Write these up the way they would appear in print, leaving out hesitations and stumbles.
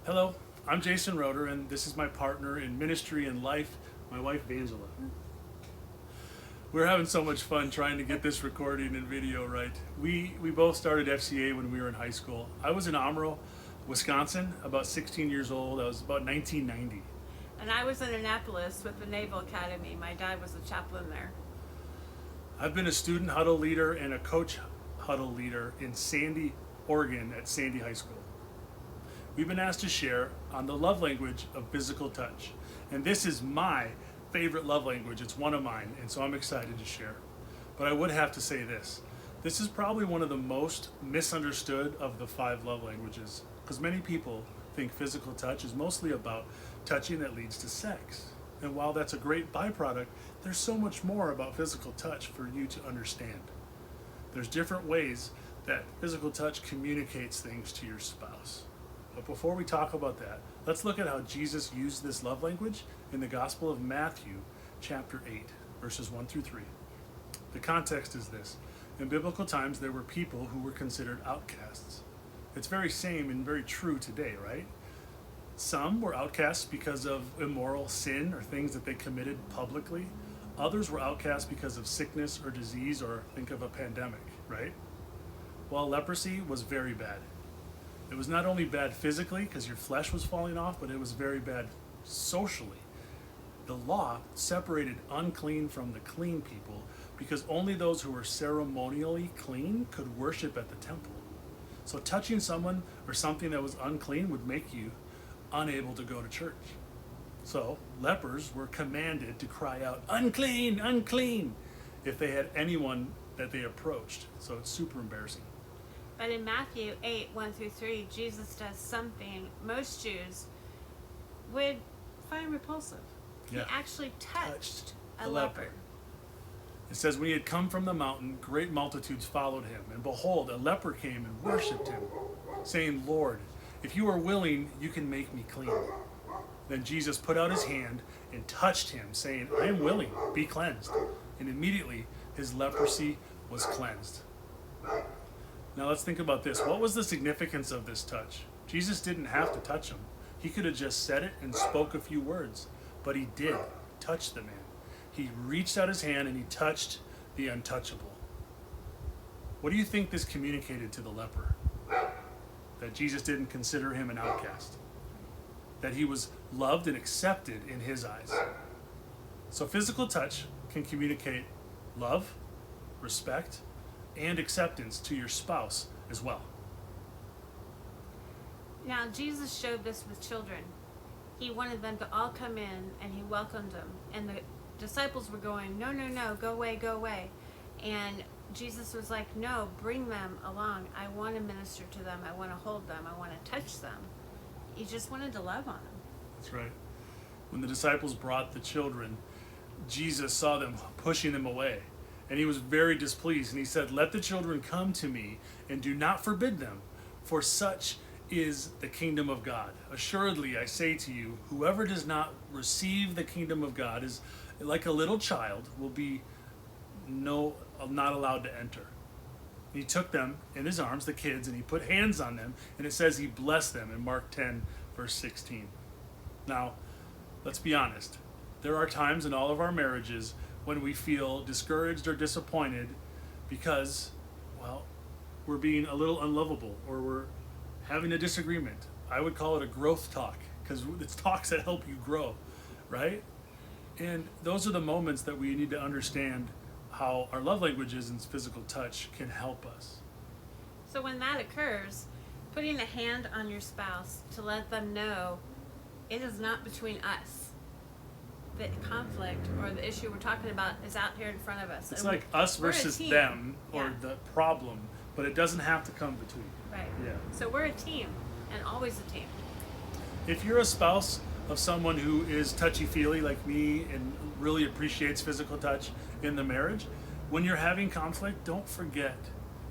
Hello, I'm Jason Roeder, and this is my partner in ministry and life, my wife Vangela. We're having so much fun trying to get this recording and video right. We both started FCA when we were in high school. I was in Amro, Wisconsin, about 16 years old. I was about 1990. And I was in Annapolis with the Naval Academy. My dad was a chaplain there. I've been a student huddle leader and a coach huddle leader in Sandy, Oregon at Sandy High School. We've been asked to share on the love language of physical touch. And this is my favorite love language. It's one of mine, and so I'm excited to share. But I would have to say this. This is probably one of the most misunderstood of the 5 love languages, because many people think physical touch is mostly about touching that leads to sex. And while that's a great byproduct, there's so much more about physical touch for you to understand. There's different ways that physical touch communicates things to your spouse. But before we talk about that, let's look at how Jesus used this love language in the Gospel of Matthew, chapter 8, verses 1 through 3. The context is this. In biblical times, there were people who were considered outcasts. It's very same and very true today, right? Some were outcasts because of immoral sin or things that they committed publicly. Others were outcasts because of sickness or disease, or think of a pandemic, right? Well, leprosy was very bad. It was not only bad physically because your flesh was falling off, but it was very bad socially. The law separated unclean from the clean people because only those who were ceremonially clean could worship at the temple. So touching someone or something that was unclean would make you unable to go to church. So lepers were commanded to cry out, "Unclean, unclean," if they had anyone that they approached. So it's super embarrassing. But in Matthew 8, 1 through 3, Jesus does something most Jews would find repulsive. Yeah. He actually touched a leper. leper. It says, when he had come from the mountain, great multitudes followed him. And behold, a leper came and worshipped him, saying, "Lord, if you are willing, you can make me clean." Then Jesus put out his hand and touched him, saying, "I am willing, be cleansed." And immediately his leprosy was cleansed. Now let's think about this. What was the significance of this touch? Jesus didn't have to touch him. He could have just said it and spoke a few words, but he did touch the man. He reached out his hand and he touched the untouchable. What do you think this communicated to the leper? That Jesus didn't consider him an outcast. That he was loved and accepted in his eyes. So physical touch can communicate love, respect, and acceptance to your spouse as well. Now, Jesus showed this with children. He wanted them to all come in, and he welcomed them. And the disciples were going, "No, no, no, go away, go away." And Jesus was like, "No, bring them along. I want to minister to them. I want to hold them. I want to touch them." He just wanted to love on them. That's right. When the disciples brought the children, Jesus saw them pushing them away. And he was very displeased. And he said, "Let the children come to me, and do not forbid them, for such is the kingdom of God. Assuredly, I say to you, whoever does not receive the kingdom of God is like a little child, will be not allowed to enter." He took them in his arms, the kids, and he put hands on them, and it says he blessed them in Mark 10, verse 16. Now, let's be honest. There are times in all of our marriages when we feel discouraged or disappointed because, well, we're being a little unlovable or we're having a disagreement. I would call it a growth talk because it's talks that help you grow, right? And those are the moments that we need to understand how our love languages and physical touch can help us. So when that occurs, putting a hand on your spouse to let them know it is not between us. The conflict or the issue we're talking about is out here in front of us. It's And like us we're a versus team. them or Yeah. the problem, but it doesn't have to come between. Right. Yeah. So we're a team, and always a team. If you're a spouse of someone who is touchy-feely like me and really appreciates physical touch in the marriage, when you're having conflict, don't forget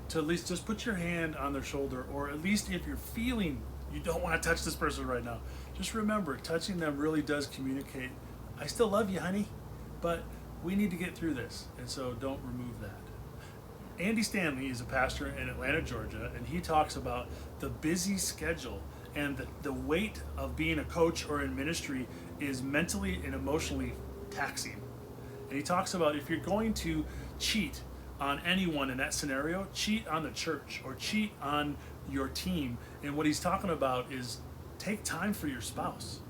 to at least just put your hand on their shoulder, or at least if you're feeling you don't want to touch this person right now, just remember, touching them really does communicate, "I still love you, honey, but we need to get through this," and so don't remove that. Andy Stanley is a pastor in Atlanta, Georgia, and he talks about the busy schedule And the weight of being a coach or in ministry is mentally and emotionally taxing. And he talks about if you're going to cheat on anyone in that scenario, cheat on the church or cheat on your team. And what he's talking about is take time for your spouse.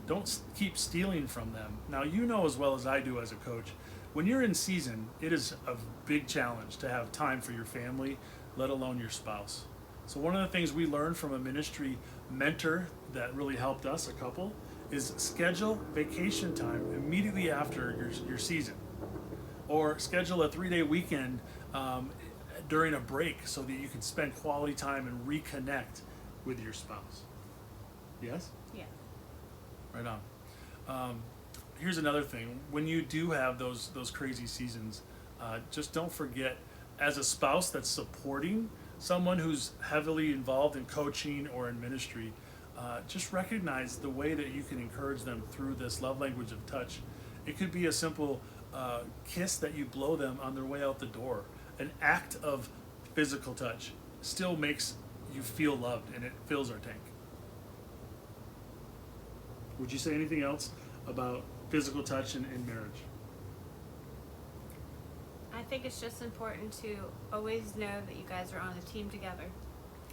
Don't keep stealing from them. Now, you know as well as I do as a coach, when you're in season, it is a big challenge to have time for your family, let alone your spouse. So one of the things we learned from a ministry mentor that really helped us, a couple, is schedule vacation time immediately after your season. Or schedule a 3-day weekend during a break so that you can spend quality time and reconnect with your spouse. Yes? Yeah. Right on. Here's another thing. When you do have those crazy seasons, just don't forget, as a spouse that's supporting someone who's heavily involved in coaching or in ministry, just recognize the way that you can encourage them through this love language of touch. It could be a simple kiss that you blow them on their way out the door. An act of physical touch still makes you feel loved, and it fills our tank. Would you say anything else about physical touch in marriage? I think it's just important to always know that you guys are on a team together.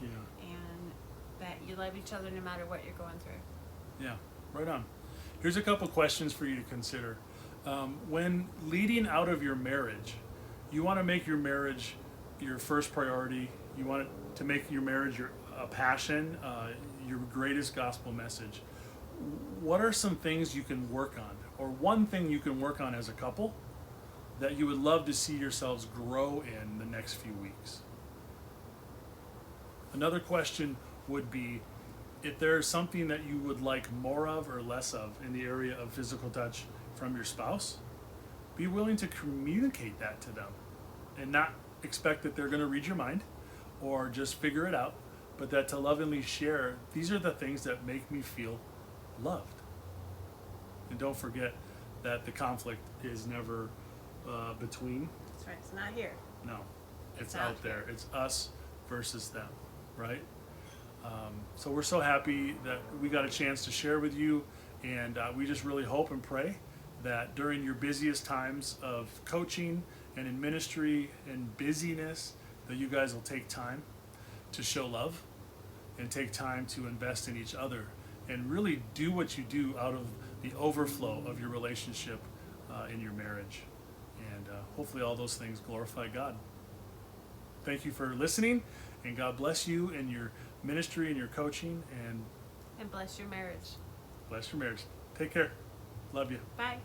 Yeah. And that you love each other no matter what you're going through. Yeah, right on. Here's a couple questions for you to consider. When leading out of your marriage, you want to make your marriage your first priority. You want to make your marriage a passion, your greatest gospel message. What are some things you can work on, or one thing you can work on as a couple that you would love to see yourselves grow in the next few weeks? Another question would be, if there's something that you would like more of or less of in the area of physical touch from your spouse, be willing to communicate that to them and not expect that they're going to read your mind or just figure it out, but that to lovingly share, these are the things that make me feel loved. And don't forget that the conflict is never between. That's right. It's not here. No, it's out out there. It's us versus them, right? So we're so happy that we got a chance to share with you, and we just really hope and pray that during your busiest times of coaching and in ministry and busyness, that you guys will take time to show love and take time to invest in each other and really do what you do out of the overflow of your relationship in your marriage. And hopefully all those things glorify God. Thank you for listening, and God bless you in your ministry and your coaching, and And bless your marriage. bless your marriage. Take care. Love you. Bye.